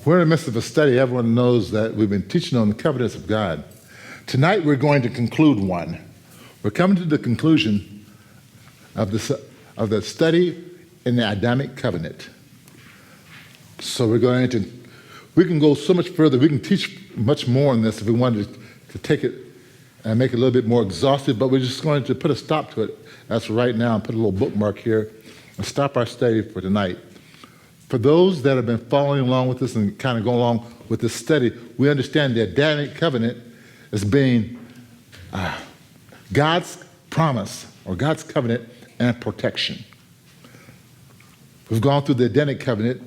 We're in the midst of a study. Everyone knows that we've been teaching on the covenants of God. Tonight we're going to conclude one. We're coming to the conclusion of the study in the Adamic covenant. So we can go so much further. We can teach much more on this if we wanted to take it and make it a little bit more exhaustive, but we're just going to put a stop to it as for right now and put a little bookmark here and stop our study for tonight. For those that have been following along with this and kind of go along with this study, we understand the Adamic covenant as being God's promise or God's covenant and protection. We've gone through the Adamic covenant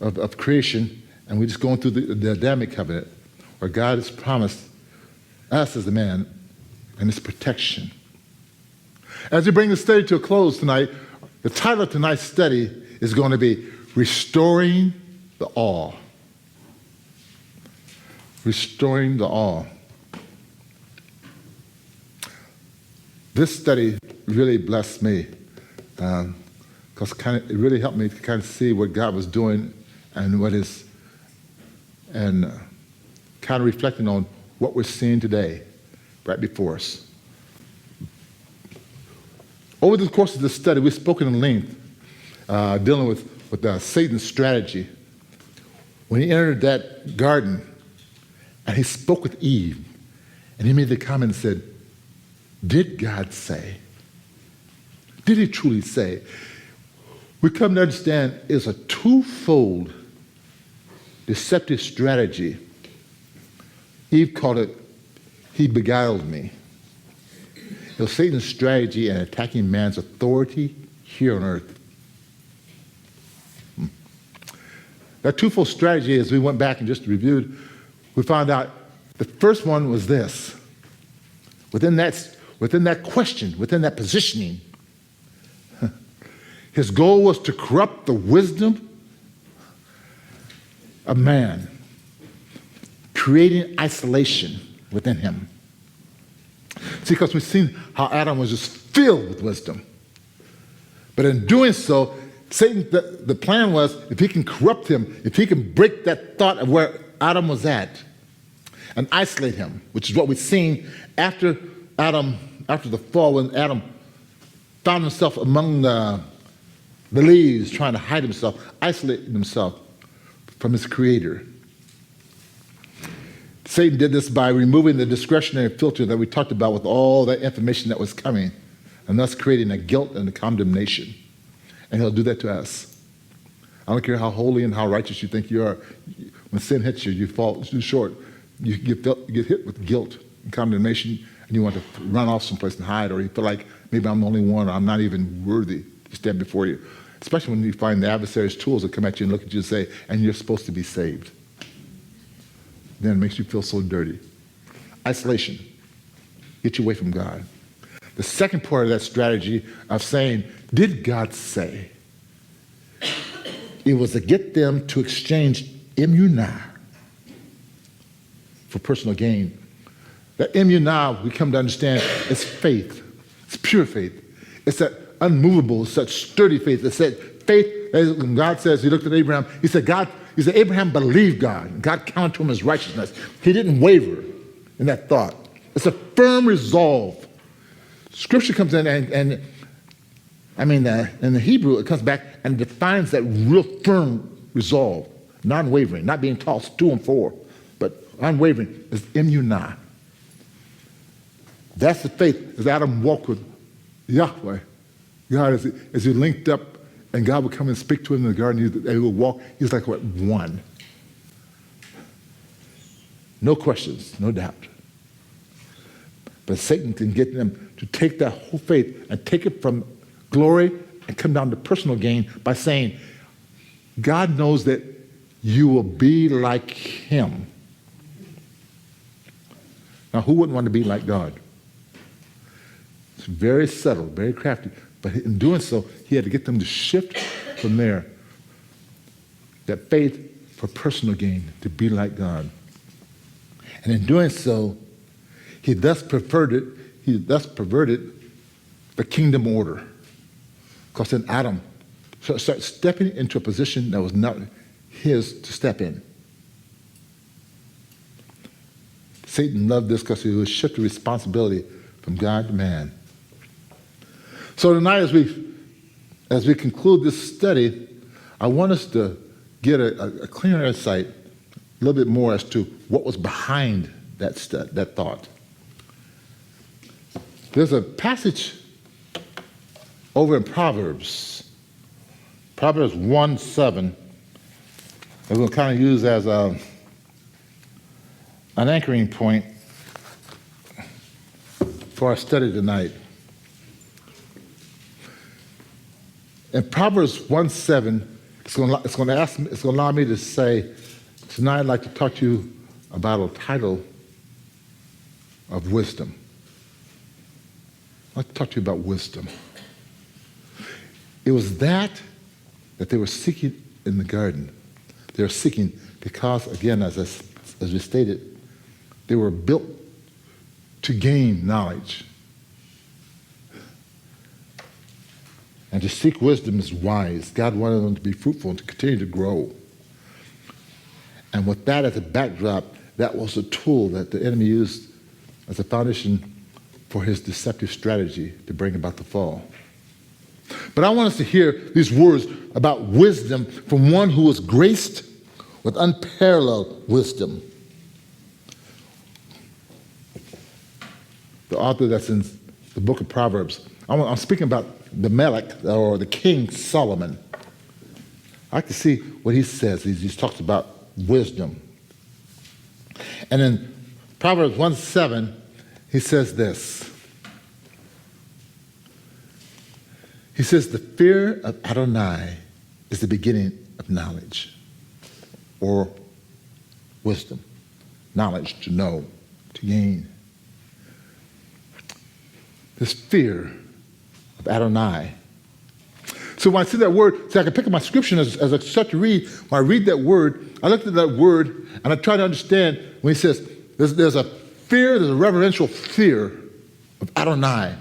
of creation, and we're just going through the Adamic covenant where God has promised us as a man and his protection. As we bring the study to a close tonight, the title of tonight's study is going to be Restoring the All. Restoring the All. This study really blessed me because it really helped me to kind of see what God was doing and kind of reflecting on what we're seeing today right before us. Over the course of this study, we've spoken in length dealing with Satan's strategy. When he entered that garden and he spoke with Eve and he made the comment and said, did God say? Did he truly say? We come to understand it's a twofold deceptive strategy. Eve called it, he beguiled me. It was Satan's strategy in attacking man's authority here on earth. That twofold strategy, as we went back and just reviewed, we found out the first one was this. Within that question, within that positioning, his goal was to corrupt the wisdom of man, creating isolation within him. See, because we've seen how Adam was just filled with wisdom. But in doing so, Satan, the plan was, if he can corrupt him, if he can break that thought of where Adam was at and isolate him, which is what we've seen after the fall, when Adam found himself among the leaves, trying to hide himself, isolating himself from his creator. Satan did this by removing the discretionary filter that we talked about with all that information that was coming, and thus creating a guilt and a condemnation. And he'll do that to us. I don't care how holy and how righteous you think you are. When sin hits you, you fall too short. You get hit with guilt and condemnation, and you want to run off someplace and hide, or you feel like maybe I'm the only one, or I'm not even worthy to stand before you. Especially when you find the adversary's tools that come at you and look at you and say, and you're supposed to be saved. Then it makes you feel so dirty. Isolation. Get you away from God. The second part of that strategy of saying, did God say? It was to get them to exchange immunah for personal gain. That immunah, we come to understand, is faith. It's pure faith. It's that unmovable, such sturdy faith. It's that faith, as God says, he looked at Abraham, he said, Abraham believed God, and God counted to him his righteousness. He didn't waver in that thought. It's a firm resolve. Scripture comes in in the Hebrew, it comes back and defines that real firm resolve, non-wavering, not being tossed to and fro, but unwavering is immunah. That's the faith as Adam walked with Yahweh. God, as he linked up, and God would come and speak to him in the garden, he would walk, he was like, what, one. No questions, no doubt. But Satan can get them to take that whole faith and take it from glory and come down to personal gain by saying, God knows that you will be like him. Now, who wouldn't want to be like God? It's very subtle, very crafty. But in doing so, he had to get them to shift from there. That faith for personal gain, to be like God. And in doing so, he thus perverted the kingdom order. Because then Adam started stepping into a position that was not his to step in. Satan loved this because he would shift the responsibility from God to man. So tonight, as we conclude this study, I want us to get a clearer insight, a little bit more as to what was behind that thought. There's a passage over in Proverbs 1:7, that we'll kind of use as an anchoring point for our study tonight. In Proverbs 1:7, it's going to allow me to say, tonight I'd like to talk to you about a title of wisdom. I'd like to talk to you about wisdom. It was that they were seeking in the garden. They were seeking because, again, as we stated, they were built to gain knowledge. And to seek wisdom is wise. God wanted them to be fruitful and to continue to grow. And with that as a backdrop, that was a tool that the enemy used as a foundation for his deceptive strategy to bring about the fall. But I want us to hear these words about wisdom from one who was graced with unparalleled wisdom. The author that's in the book of Proverbs. I'm speaking about the Melech, or the King Solomon. I like to see what he says. He talks about wisdom. And in Proverbs 1:7, he says this. He says, the fear of Adonai is the beginning of knowledge, or wisdom. Knowledge, to know, to gain. This fear of Adonai. So when I see that word, I can pick up my scripture as I start to read. When I read that word, I look at that word and I try to understand when he says there's a fear, there's a reverential fear of Adonai.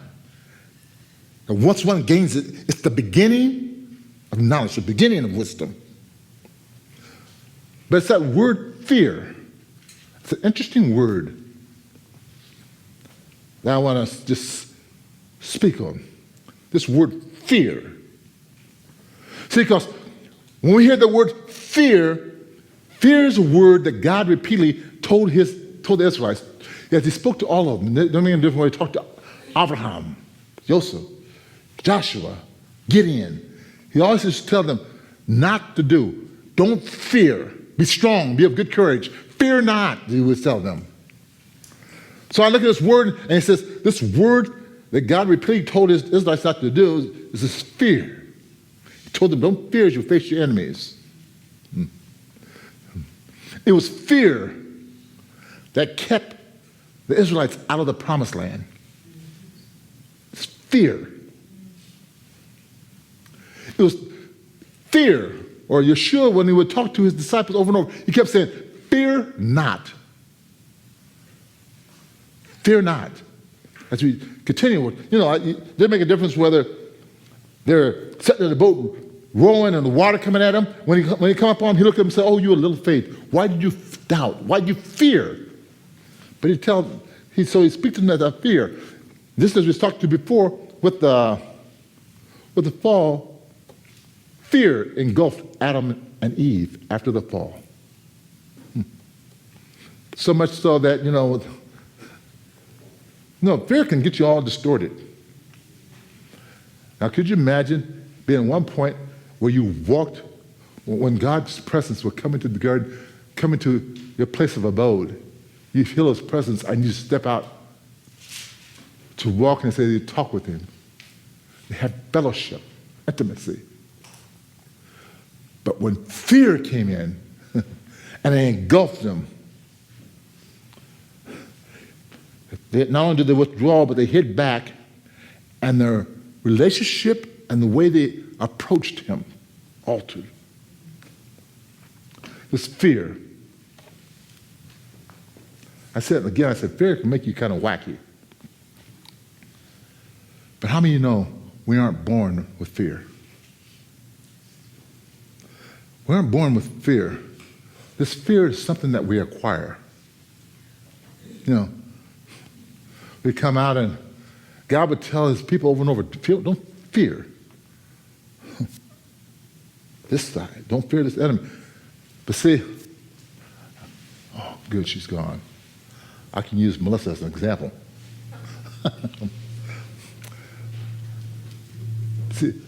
And once one gains it, it's the beginning of knowledge, the beginning of wisdom. But it's that word fear. It's an interesting word that I want to just speak on. This word fear. See, because when we hear the word fear, fear is a word that God repeatedly told the Israelites. As he spoke to all of them. Don't mean different way. He talked to Abraham, Joseph, Joshua, Gideon. He always used to tell them not to do. Don't fear. Be strong. Be of good courage. Fear not, he would tell them. So I look at this word, and he says, this word that God repeatedly told his Israelites not to do is this fear. He told them, don't fear as you face your enemies. It was fear that kept the Israelites out of the promised land. It's fear. It was fear, or Yeshua, when he would talk to his disciples over and over, he kept saying, fear not. Fear not. As we continue, they make a difference whether they're sitting in the boat rowing and the water coming at them. When he come up on them, he looked at them and said, oh, you a little faith. Why did you doubt? Why did you fear? But he speaks to them that fear. This, as we talked to before, with the fall, fear engulfed Adam and Eve after the fall. So much so that, fear can get you all distorted. Now, could you imagine being at one point where you walked, when God's presence would come into the garden, come into your place of abode, you feel his presence and you step out to walk and say you talk with him. They had fellowship, intimacy. But when fear came in and it engulfed them, not only did they withdraw, but they hid back, and their relationship and the way they approached him altered. This fear. I said, fear can make you kind of wacky. But how many of you know we aren't born with fear? We aren't born with fear. This fear is something that we acquire. We come out and God would tell his people over and over, don't fear this side. Don't fear this enemy. But see, oh, good, she's gone. I can use Melissa as an example. See,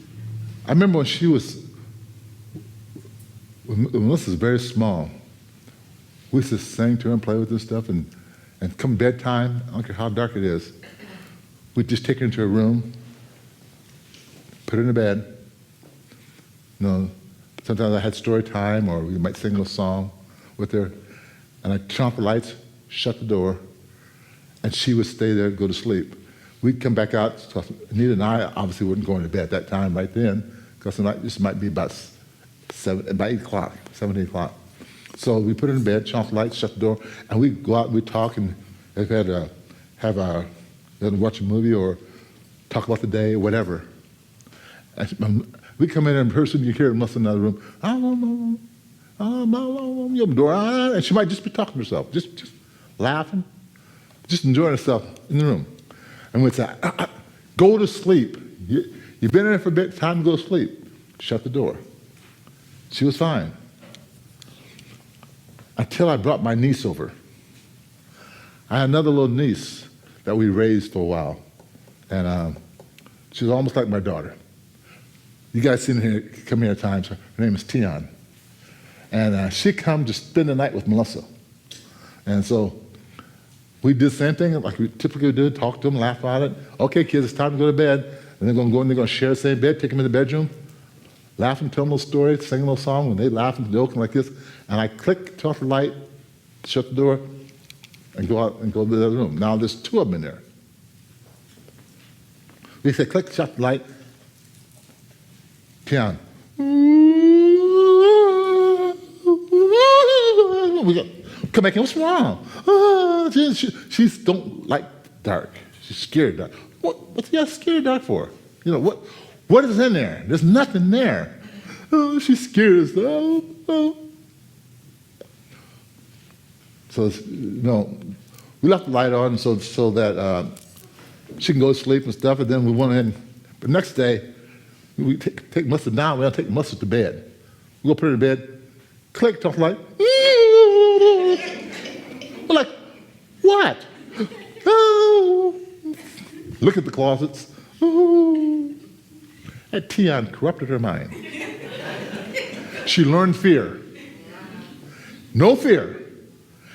I remember when Melissa was very small, we used to sing to her and play with her and stuff, and come bedtime, I don't care how dark it is, we'd just take her into her room, put her in the bed. Sometimes I had story time, or we might sing a little song with her, and I'd turn off the lights, shut the door, and she would stay there and go to sleep. We'd come back out, so Anita and I obviously wouldn't go into bed at that time right then, because this might be about 8 o'clock, 7, 8 o'clock. So we put her in bed, turn off the lights, shut the door, and we'd go out and we'd talk, and if we had watch a movie or talk about the day or whatever. We come in and person you hear Melissa in another room, you open the door, and she might just be talking to herself, just laughing, just enjoying herself in the room. And we'd say, go to sleep. You've been in there for a bit, time to go to sleep. Shut the door. She was fine. Until I brought my niece over. I had another little niece that we raised for a while. And she was almost like my daughter. You guys seen her come here at times. Her name is Tian. And she come to spend the night with Melissa. And so we did the same thing like we typically do, talk to them, laugh about it. Okay, kids, it's time to go to bed. And they're going to go in, they're going to share the same bed, take them in the bedroom, laugh and tell them a little story, sing a little song, and they laugh and joke like this. And I click, turn off the light, shut the door, and go out and go to the other room. Now there's 2 of them in there. We say, click, shut the light. Tian. We go, come back in, what's wrong? She don't like dark. She's scared of dark. What's you scared of dark for? What is in there? There's nothing there. Oh, she's scared of stuff. Oh. So, we left the light on so that she can go to sleep and stuff, and then we went in. But next day, we take Melissa down, we don't take Melissa to bed. We go put her to bed, click, turn off the light. We're like, what? Oh. Look at the closets. Oh. That Tian corrupted her mind. She learned fear. No fear.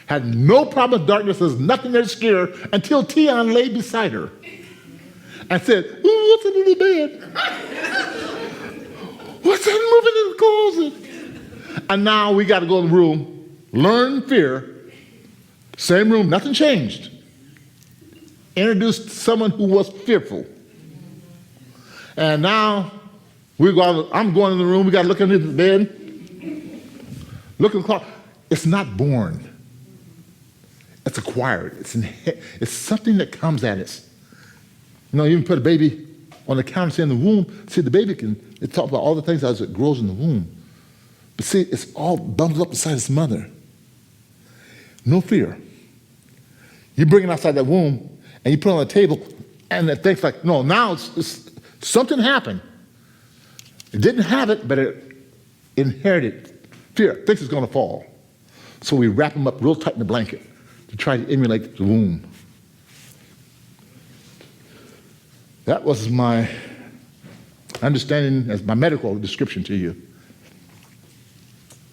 Had no problem with darkness. There's nothing there to scare her until Tian lay beside her and said, what's in the bed? What's that moving in the closet? And now we got to go in the room, learn fear. Same room, nothing changed. Introduced someone who was fearful. And now I'm going in the room, we got to look under the bed. Look at the clock. It's not born. It's acquired. It's something that comes at us. You even put a baby on the counter, say in the womb, see the baby it talks about all the things as it grows in the womb. But see, it's all bundled up inside its mother. No fear. You bring it outside that womb, and you put it on the table, and it thinks like, no, now it's something happened. It didn't have it, but it inherited fear. It thinks it's going to fall. So we wrap them up real tight in the blanket to try to emulate the womb. That was my understanding as my medical description to you.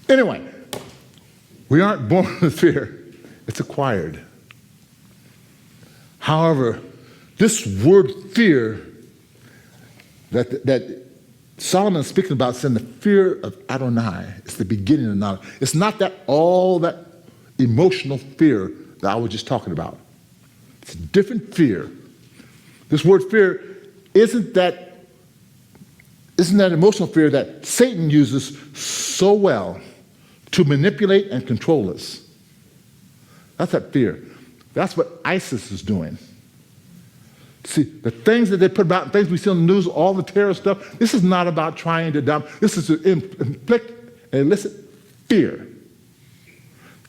Anyway, we aren't born with fear. It's acquired. However, this word fear that Solomon is speaking about is in the fear of Adonai. It's the beginning of knowledge. It's not that all that emotional fear that I was just talking about. It's a different fear. This word fear isn't that emotional fear that Satan uses so well to manipulate and control us. That's that fear. That's what ISIS is doing. See, the things that they put about, things we see on the news, all the terror stuff, this is not about trying to this is to inflict and elicit fear.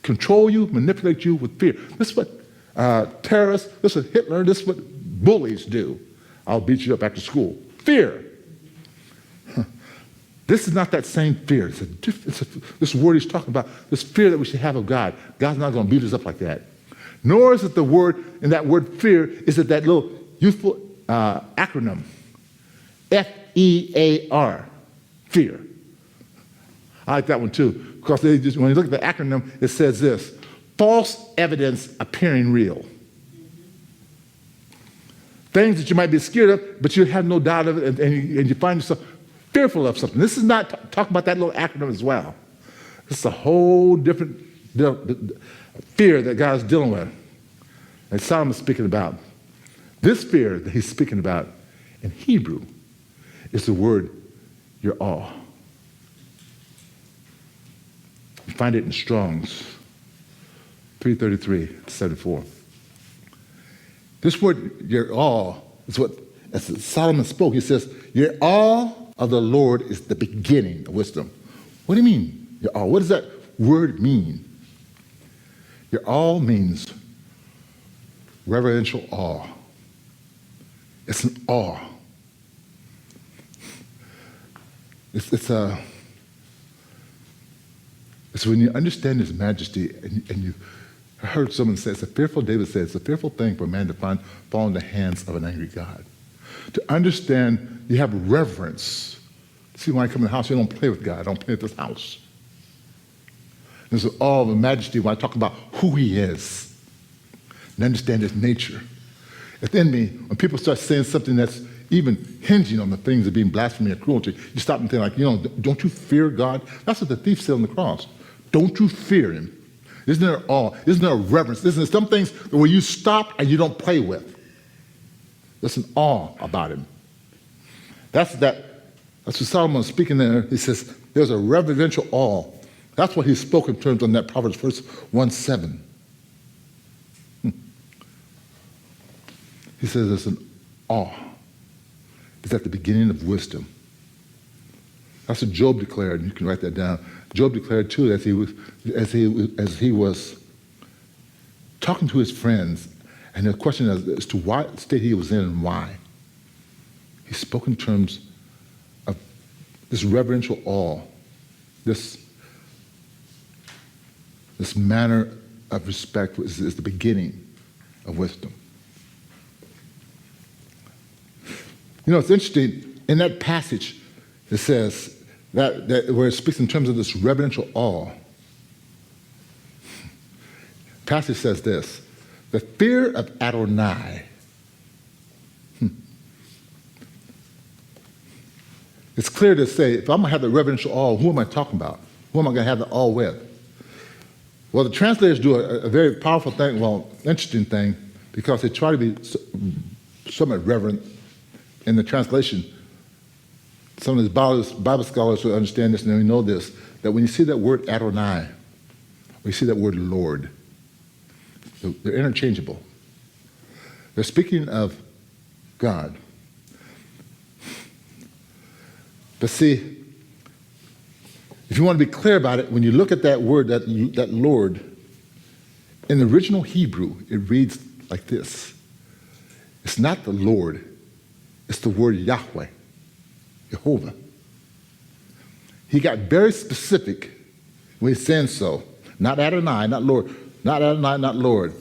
Control you, manipulate you with fear. This is what terrorists, this is what Hitler, this is what bullies do. I'll beat you up after school. Fear. This is not that same fear. This word he's talking about, this fear that we should have of God. God's not going to beat us up like that. Nor is it the word, in that word fear, is it that little youthful acronym, F-E-A-R, fear. I like that one too, because when you look at the acronym, it says this: false evidence appearing real. Things that you might be scared of, but you have no doubt of it, and you find yourself fearful of something. This is not talking about that little acronym as well. This is a whole different fear that God's dealing with, and Solomon's speaking about. This fear that he's speaking about in Hebrew is the word Yerah. You find it in Strong's 333-74. This word Yerah is what, as Solomon spoke, he says, Yerah of the Lord is the beginning of wisdom. What do you mean, Yerah? What does that word mean? Yerah means reverential awe. It's an awe. It's when you understand his majesty and you heard someone say, David said, it's a fearful thing for a man to fall in the hands of an angry God. To understand, you have reverence. See, when I come in the house, you don't play with God. I don't play with this house. There's an awe of a majesty when I talk about who he is and understand his nature. Within me, when people start saying something that's even hinging on the things of being blasphemy or cruelty, you stop and think like, don't you fear God? That's what the thief said on the cross. Don't you fear him? Isn't there awe? Isn't there a reverence? Isn't there some things where you stop and you don't play with? There's an awe about him. That's what Solomon's speaking there. He says, there's a reverential awe. That's what he spoke in terms on that Proverbs verse 1:7. He says there's an awe. It's at the beginning of wisdom. That's what Job declared. You can write that down. Job declared too, as he was talking to his friends, and the question as to what state he was in and why. He spoke in terms of this reverential awe, this manner of respect is the beginning of wisdom. You know, it's interesting, in that passage, it says that where it speaks in terms of this reverential awe, the passage says this: the fear of Adonai. It's clear to say, if I'm going to have the reverential awe, who am I talking about? Who am I going to have the awe with? Well, the translators do a very powerful thing, interesting thing, because they try to be somewhat reverent in the translation. Some of these Bible scholars will understand this and they know this, that when you see that word Adonai, or you see that word Lord, they're interchangeable. They're speaking of God. But see, if you want to be clear about it, when you look at that word, that Lord, in the original Hebrew, it reads like this. It's not the Lord. It's the word Yahweh, Jehovah. He got very specific when he's saying so. Not Adonai, not Lord. Not Adonai, not Lord.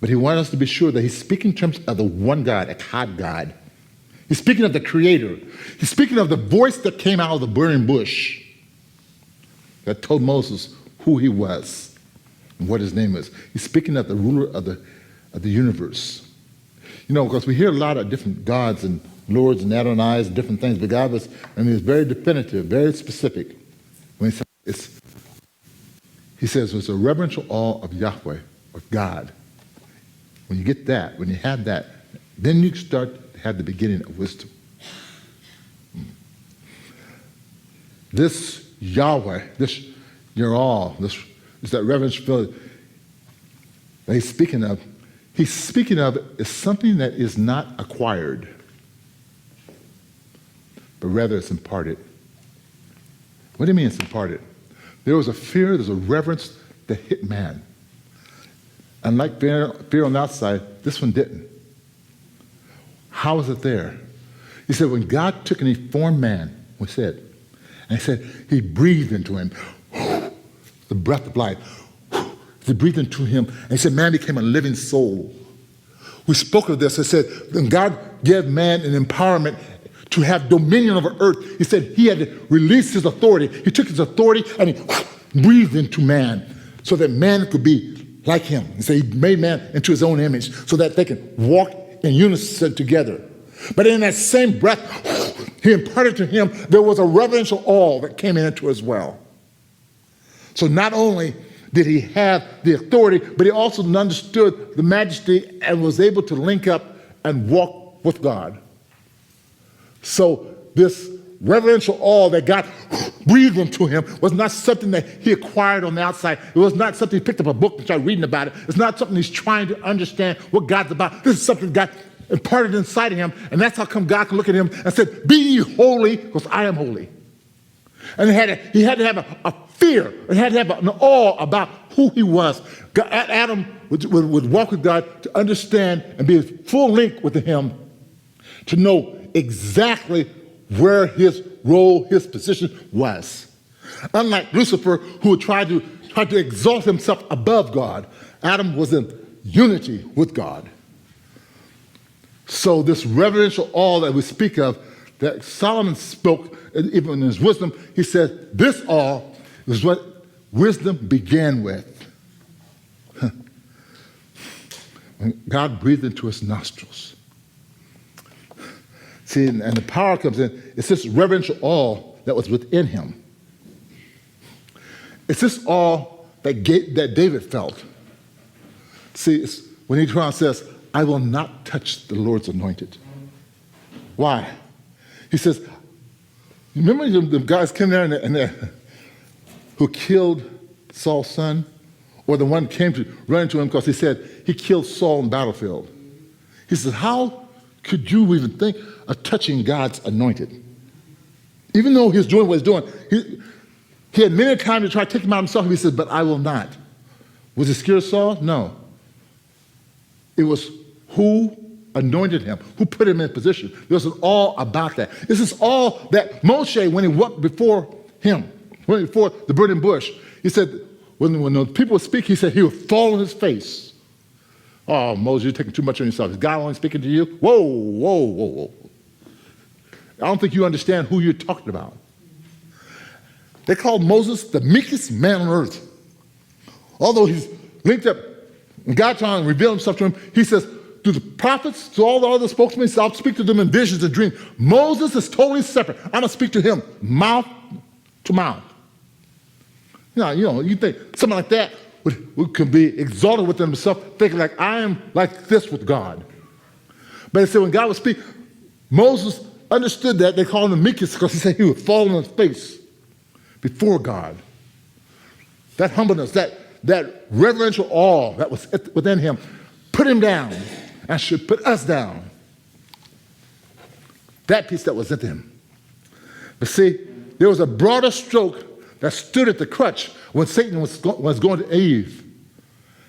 But he wanted us to be sure that he's speaking in terms of the one God, Echad God. He's speaking of the Creator. He's speaking of the voice that came out of the burning bush that told Moses who he was and what his name is. He's speaking of the ruler of the universe. You know, because we hear a lot of different gods and lords and Adonais and different things, but God was, it's very definitive, very specific. When he says it's a reverential awe of Yahweh, of God. When you get that, when you have that, then you start to have the beginning of wisdom. This Yahweh, this Yerah, this is that reverential feeling that he's speaking of. he's speaking of is something that is not acquired, but rather it's imparted. What do you mean it's imparted? There was a fear, there's a reverence that hit man. Unlike fear on the outside, this one didn't. How is it there? He said when God took and he formed man, we said, and he said he breathed into him the breath of life. He breathed into him, and he said man became a living soul. We spoke of this. I said when God gave man an empowerment to have dominion over earth, he said he had to release his authority. He took his authority and he breathed into man so that man could be like him. He said he made man into his own image so that they can walk in unison together. But in that same breath, he imparted to him, there was a reverential awe that came into as well. So not only did he have the authority, but he also understood the majesty and was able to link up and walk with God. So this reverential awe that God breathed into him was not something that he acquired on the outside. It was not something he picked up a book and started reading about it. It's not something he's trying to understand what God's about. This is something God imparted inside of him, and that's how come God can look at him and said, be ye holy, because I am holy. And he had to have a fear, and had to have an awe about who he was. Adam would walk with God to understand and be in full link with him, to know exactly where his role, his position was. Unlike Lucifer, who tried to exalt himself above God, Adam was in unity with God. So this reverential awe that we speak of, that Solomon spoke, even in his wisdom, he said, this awe is what wisdom began with. When God breathed into his nostrils. See, and the power comes in. It's this reverential awe that was within him. It's this awe that David felt. See, it's when he turns and says, I will not touch the Lord's anointed. Why? He says, remember the guys came there and who killed Saul's son? Or the one came to run into him because he said he killed Saul on the battlefield. He says, how could you even think of touching God's anointed? Even though he's doing what he's doing, he had many times to try to take him out himself. He said, but I will not. Was he scared of Saul? No. It was who anointed him, who put him in position. There's an awe about that. This is all that Moshe, when he walked before him, went before the burning bush, he said, when the people would speak, he said he would fall on his face. Oh, Moses, you're taking too much on yourself. Is God only speaking to you? Whoa, whoa, whoa, whoa. I don't think you understand who you're talking about. They called Moses the meekest man on earth. Although he's linked up, and God trying to reveal himself to him, he says, to the prophets, to all the other spokesmen, I'll speak to them in visions and dreams. Moses is totally separate. I'm going to speak to him mouth to mouth. You think something like that could be exalted within himself, thinking like, I am like this with God. But he said when God would speak, Moses understood that. They called him the meekest because he said he would fall on his face before God. That humbleness, that reverential awe that was within him put him down and should put us down. That piece that was in him. But see, there was a broader stroke that stood at the crutch when Satan was going to Eve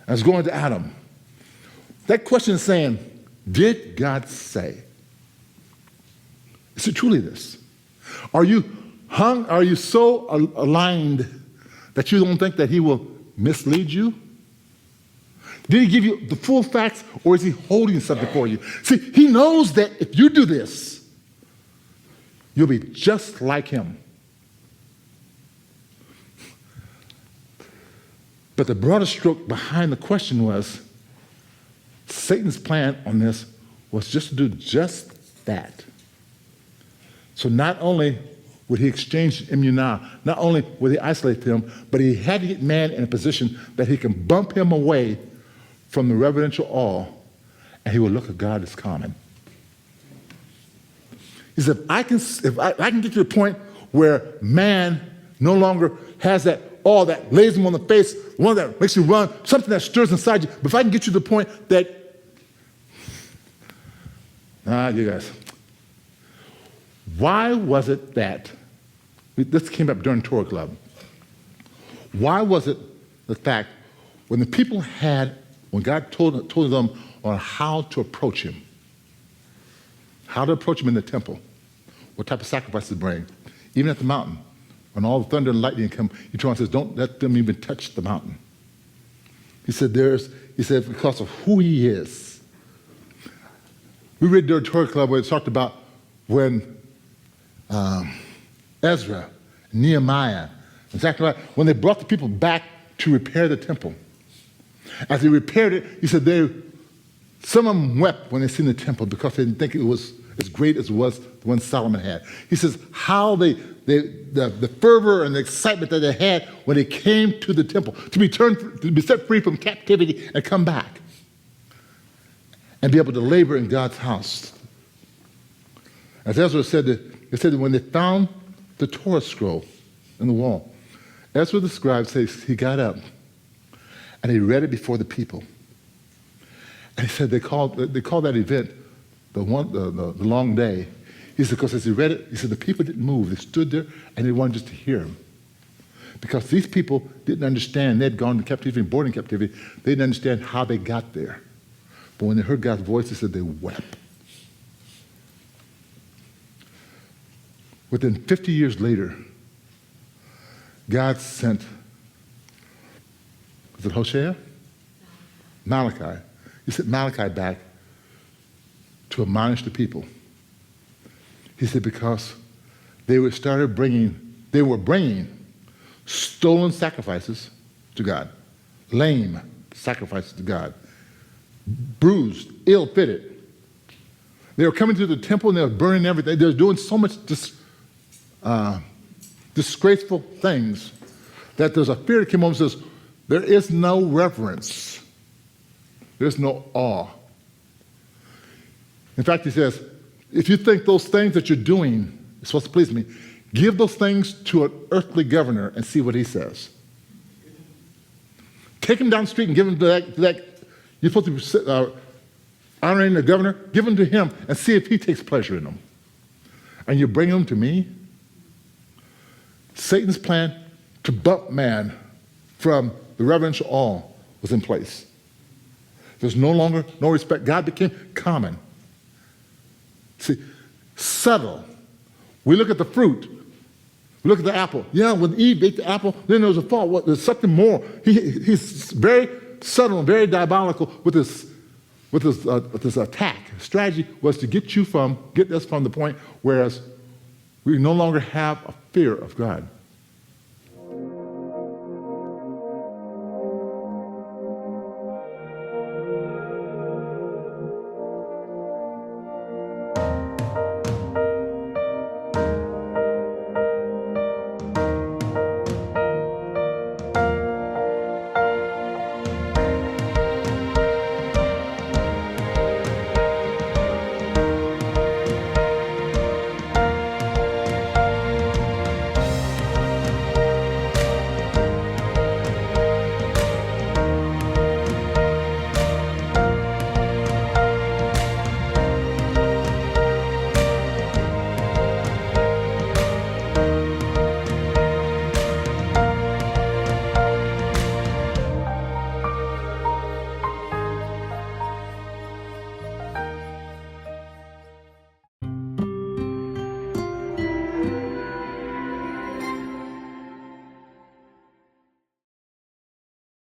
and was going to Adam. That question is saying, did God say? Is it truly this? Are you so aligned that you don't think that he will mislead you? Did he give you the full facts, or is he holding something for you? See, he knows that if you do this, you'll be just like him. But the broader stroke behind the question was, Satan's plan on this was just to do just that. So not only would he exchange immunah, not only would he isolate him, but he had to get man in a position that he can bump him away from the reverential awe, and he would look at God as common. He said, if I can get to the point where man no longer has that awe that lays him on the face, one that makes you run, something that stirs inside you, but if I can get you to the point that You guys. Why was it that, this came up during Torah Club, why was it the fact when the people when God told them on how to approach him in the temple, what type of sacrifices to bring, even at the mountain, when all the thunder and lightning come, he told them, says, don't let them even touch the mountain. He said, because of who he is. We read during Torah Club where it talked about when Ezra, Nehemiah, and Zechariah, when they brought the people back to repair the temple. As they repaired it, he said some of them wept when they seen the temple because they didn't think it was as great as it was the one Solomon had. He says how the fervor and the excitement that they had when they came to the temple to be set free from captivity and come back and be able to labor in God's house. As Ezra said, they said that when they found the Torah scroll in the wall, Ezra the scribe says he got up and he read it before the people. And he said they called that event the long day. He said because as he read it, he said the people didn't move. They stood there and they wanted just to hear him. Because these people didn't understand. They had gone to captivity and born in captivity. They didn't understand how they got there. But when they heard God's voice, they said they wept. Within 50 years later, God sent, was it Hosea? Malachi. He sent Malachi back to admonish the people. He said because they were bringing stolen sacrifices to God, lame sacrifices to God, bruised, ill-fitted. They were coming to the temple and they were burning everything. They were doing so much disgraceful things that there's a fear that came over and says, there is no reverence. There's no awe. In fact, he says, if you think those things that you're doing is supposed to please me, give those things to an earthly governor and see what he says. Take him down the street and give him to that you're supposed to be honoring the governor, give them to him and see if he takes pleasure in them. And you bring them to me? Satan's plan to bump man from the reverential awe was in place. There's no longer no respect. God became common. See, subtle. We look at the fruit. We look at the apple. Yeah, when Eve ate the apple, then there was a fall. What, there's something more. He's very subtle and very diabolical with this attack. His strategy was to get us from the point whereas we no longer have a fear of God.